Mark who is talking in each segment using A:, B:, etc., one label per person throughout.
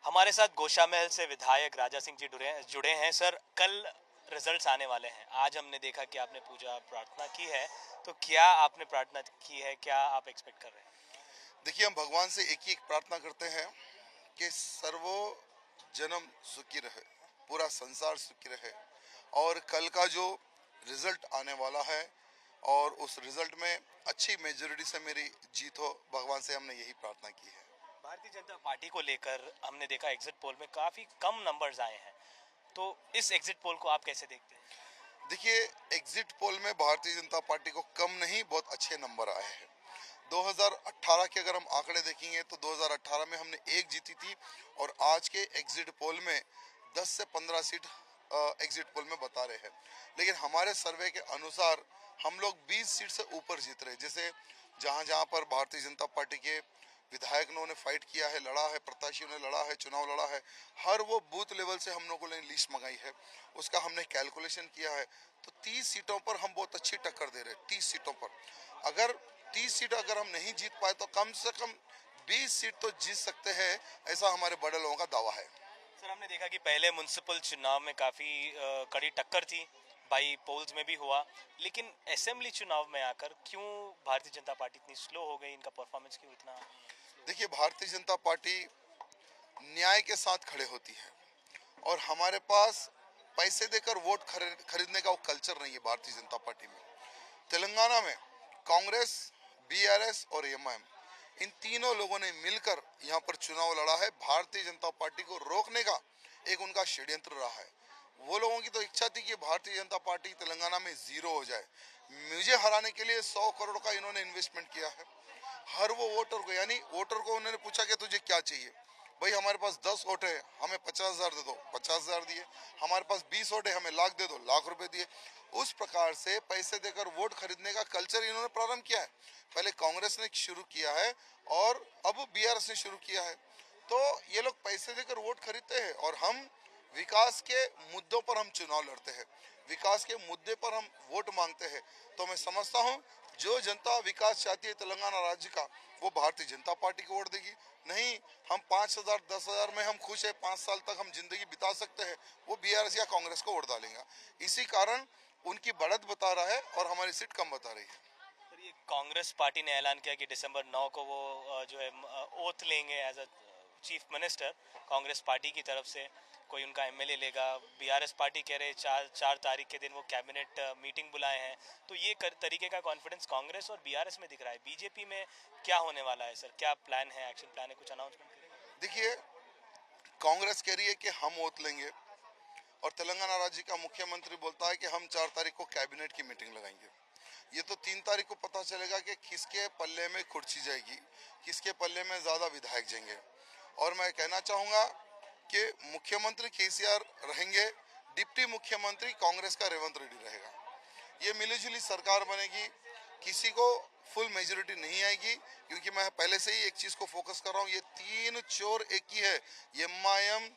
A: हमारे साथ गोशामहल से विधायक राजा सिंह जी जुड़े हैं। सर, कल रिजल्ट्स आने वाले हैं। आज हमने देखा कि आपने पूजा प्रार्थना की है, तो क्या आपने प्रार्थना की है, क्या आप एक्सपेक्ट कर रहे हैं?
B: देखिए, हम भगवान से एक ही एक प्रार्थना करते हैं कि सर्वो जन्म सुखी रहे, पूरा संसार सुखी रहे। और कल का जो रिजल्ट आने वाला है और उस रिजल्ट में अच्छी मेजोरिटी से मेरी जीत हो, भगवान से हमने यही प्रार्थना की है।
A: भारतीय जनता पार्टी को लेकर हमने देखा एग्जिट पोल में काफी कम नंबर्स आए हैं, तो इस एग्जिट पोल को आप कैसे देखते हैं?
B: देखिए, एग्जिट पोल में भारतीय जनता पार्टी को कम नहीं, बहुत अच्छे नंबर आए हैं। 2018 के अगर हम आंकड़े देखेंगे तो 2018 में हमने एक जीती थी और आज के एग्जिट पोल में 10 से 15 सीट एग्जिट पोल में बता रहे हैं। लेकिन हमारे सर्वे के अनुसार हम लोग 20 सीट से ऊपर जीत रहे। जैसे जहां जहां पर भारतीय जनता पार्टी के विधायकों ने फाइट किया है, लड़ा है, प्रत्याशियों ने लड़ा है, चुनाव लड़ा है, हर वो बूथ लेवल से हम लोगों ने लिस्ट मंगाई है, उसका हमने कैलकुलेशन किया है। तो 30 सीटों पर हम बहुत अच्छी टक्कर दे रहे हैं। 30 सीटों पर अगर 30 सीट अगर हम नहीं जीत पाए तो कम से कम 20 सीट तो जीत सकते हैं, ऐसा हमारे बड़े लोगों का दावा है।
A: सर, हमने देखा कि पहले म्युनिसिपल चुनाव में काफी कड़ी टक्कर थी, बाई पोल्स में भी हुआ, लेकिन असेंबली चुनाव में आकर क्यों भारतीय जनता पार्टी इतनी स्लो हो गई? इनका परफॉर्मेंस क्यों इतना?
B: देखिए, भारतीय जनता पार्टी न्याय के साथ खड़े होती है और हमारे पास पैसे देकर वोट खरीदने का वो कल्चर नहीं है भारतीय जनता पार्टी में। तेलंगाना में कांग्रेस, बीआरएस और एमआईएम, इन तीनों लोगों ने मिलकर यहाँ पर चुनाव लड़ा है। भारतीय जनता पार्टी को रोकने का एक उनका षड्यंत्र रहा है। वो लोगों की तो इच्छा थी कि भारतीय जनता पार्टी तेलंगाना में जीरो हो जाए। मुझे हराने के लिए 100 करोड़ का इन्होंने इन्वेस्टमेंट किया है। हर वो वोटर को, यानी वोटर को उन्होंने पूछा कि तुझे क्या चाहिए। भाई, हमारे पास 10 वोट है, हमें 50,000 दे दो, 50,000 दिए। हमारे पास 20 वोट है, हमें लाख दे दो, लाख रुपए दिए। उस प्रकार से पैसे देकर वोट खरीदने का कल्चर इन्होंने प्रारंभ किया है। पहले कांग्रेस ने शुरू किया है और अब बीआरएस ने शुरू किया है। तो ये लोग पैसे देकर वोट खरीदते हैं और हम विकास के मुद्दों पर हम चुनाव लड़ते हैं, विकास के मुद्दे पर हम वोट मांगते हैं। तो मैं समझता हूँ जो जनता विकास चाहती है तेलंगाना राज्य का, वो भारतीय जनता पार्टी को वोट देगी। नहीं, हम 5,000 10,000 में हम खुश है, 5 साल तक हम जिंदगी बिता सकते हैं, वो बीआरएस या कांग्रेस को वोट डालेंगे। इसी कारण उनकी बढ़त बता रहा है और हमारी सीट कम बता रही है।
A: सर, ये कांग्रेस पार्टी ने ऐलान किया कि दिसंबर 9 को वो जो है ओथ लेंगे as a chief minister. Congress party की तरफ से कोई उनका एमएलए लेगा। बीआरएस पार्टी कह रहे चार तारीख के दिन वो कैबिनेट मीटिंग बुलाए हैं। तो ये तरीके का कॉन्फिडेंस कांग्रेस और बीआरएस में दिख रहा है। बीजेपी में क्या होने वाला है सर? क्या प्लान है, एक्शन प्लान है, कुछ अनाउंसमेंट करेगा?
B: देखिए, कांग्रेस कह रही है कि हम वोट लेंगे और तेलंगाना राज्य का मुख्यमंत्री बोलता है कि हम 4 तारीख को कैबिनेट की मीटिंग लगाएंगे। ये तो 3 तारीख को पता चलेगा कि किसके पल्ले में कुर्सी जाएगी, किसके पल्ले में ज्यादा विधायक जाएंगे। और मैं कहना चाहूंगा कि मुख्यमंत्री केसीआर रहेंगे, डिप्टी मुख्यमंत्री कांग्रेस का रेवंत रेड्डी रहेगा। ये मिलीजुली सरकार बनेगी। किसी को फुल मेजोरिटी नहीं आएगी, क्योंकि मैं पहले से ही एक चीज को फोकस कर रहा हूँ, ये तीन चोर एक ही है, एमआईएम,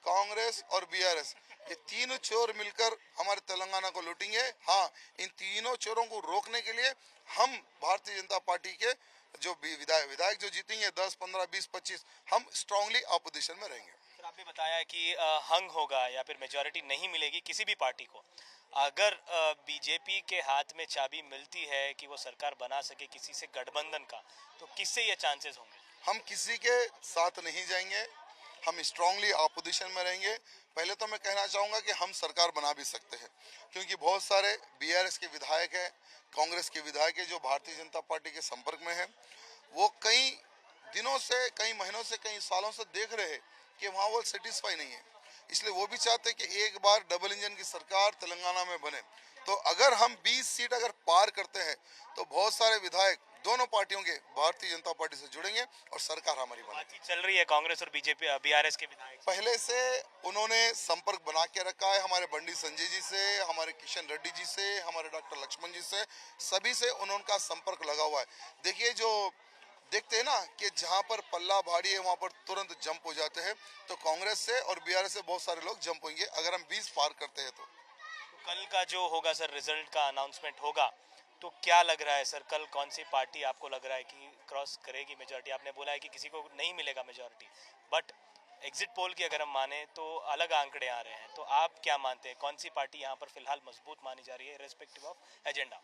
B: कांग्रेस और बीआरएस। ये तीनों चोर मिलकर हमारे तेलंगाना को लूटेंगे। हाँ, इन तीनों चोरों को रोकने के लिए हम भारतीय जनता पार्टी के जो विधायक जो जीतेंगे 10, 15, 20, 25, हम स्ट्रांगली अपोजिशन में रहेंगे।
A: सर, आपने बताया कि हंग होगा या फिर मेजोरिटी नहीं मिलेगी किसी भी पार्टी को। अगर बीजेपी के हाथ में चाबी मिलती है कि वो सरकार बना सके किसी से गठबंधन का, तो किससे ये चांसेस होंगे?
B: हम किसी के साथ नहीं जाएंगे, हम स्ट्रांगली अपोजिशन में रहेंगे। पहले तो मैं कहना चाहूँगा कि हम सरकार बना भी सकते हैं, क्योंकि बहुत सारे बीआरएस के विधायक हैं, कांग्रेस के विधायक हैं जो भारतीय जनता पार्टी के संपर्क में हैं। वो कई दिनों से, कई महीनों से, कई सालों से देख रहे हैं कि वहाँ वो सेटिस्फाई नहीं है, इसलिए वो भी चाहते हैं कि एक बार डबल इंजन की सरकार तेलंगाना में बने। तो अगर हम 20 सीट अगर पार करते हैं तो बहुत सारे विधायक दोनों पार्टियों के भारतीय जनता पार्टी से जुड़ेंगे और सरकार हमारी बनेगी।
A: बातचीत चल रही है कांग्रेस और बीजेपी बीआरएस के विधायक?
B: पहले से उन्होंने संपर्क बना के रखा है, हमारे बंडी संजय जी से, हमारे किशन रेड्डी जी से, हमारे डॉक्टर लक्ष्मण जी से, सभी से उनका संपर्क लगा हुआ है। देखिए, जो देखते हैं ना कि जहां पर पल्ला भारी है वहां पर तुरंत जंप हो जाते हैं, तो कांग्रेस से और बीआरएस से बहुत सारे लोग जंप होंगे अगर हम 20 पार करते हैं तो।
A: कल का जो होगा सर, रिजल्ट का अनाउंसमेंट होगा, तो क्या लग रहा है सर, कल कौन सी पार्टी आपको लग रहा है कि क्रॉस करेगी मेजोरिटी? आपने बोला है कि किसी को नहीं मिलेगा मेजोरिटी, बट एग्जिट पोल की अगर हम माने तो अलग आंकड़े आ रहे हैं, तो आप क्या मानते हैं कौन सी पार्टी यहाँ पर फिलहाल मजबूत मानी जा रही है रिस्पेक्टिव ऑफ एजेंडा?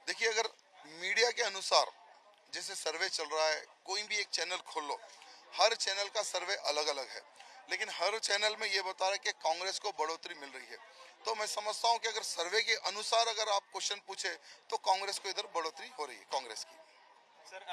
B: देखिए, अगर मीडिया के अनुसार जैसे सर्वे चल रहा है, कोई भी एक चैनल खोल लो, हर चैनल का सर्वे अलग अलग है, लेकिन हर चैनल में ये बता रहा है कि कांग्रेस को बढ़ोतरी मिल रही है। तो मैं समझता हूँ कि अगर सर्वे के अनुसार अगर आप क्वेश्चन पूछे तो कांग्रेस को इधर बढ़ोतरी हो रही है, कांग्रेस की।
A: सर,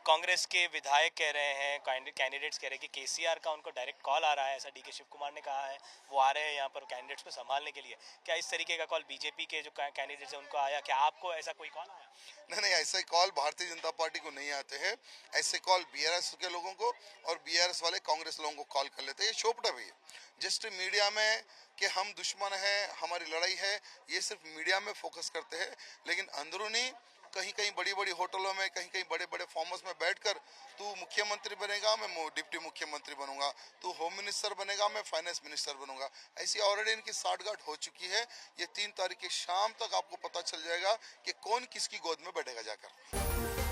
A: कांग्रेस के विधायक कह रहे हैं, कैंडिडेट्स कह रहे हैं कि केसीआर का उनको डायरेक्ट कॉल आ रहा है, ऐसा डीके शिव कुमार ने कहा है। वो आ रहे हैं यहाँ पर कैंडिडेट्स को संभालने के लिए। क्या इस तरीके का कॉल बीजेपी के जो कैंडिडेट्स हैं उनको आया? क्या आपको ऐसा कोई कॉल आया?
B: नहीं नहीं, ऐसे कॉल भारतीय जनता पार्टी को नहीं आते हैं। ऐसे कॉल बीआरएस के लोगों को और बीआरएस वाले कांग्रेस लोगों को कॉल कर लेते हैं। ये शोपटा भी है जस्ट मीडिया में कि हम दुश्मन हैं, हमारी लड़ाई है, ये सिर्फ मीडिया में फोकस करते हैं, लेकिन अंदरूनी कहीं कहीं बड़ी बड़ी होटलों में, कहीं कहीं बड़े बड़े फार्म हाउस में बैठकर तू मुख्यमंत्री बनेगा, मैं डिप्टी मुख्यमंत्री बनूंगा, तू होम मिनिस्टर बनेगा, मैं फाइनेंस मिनिस्टर बनूंगा, ऐसी ऑलरेडी इनकी साठगांठ हो चुकी है। ये 3 तारीख की शाम तक आपको पता चल जाएगा कि कौन किसकी गोद में बैठेगा जाकर।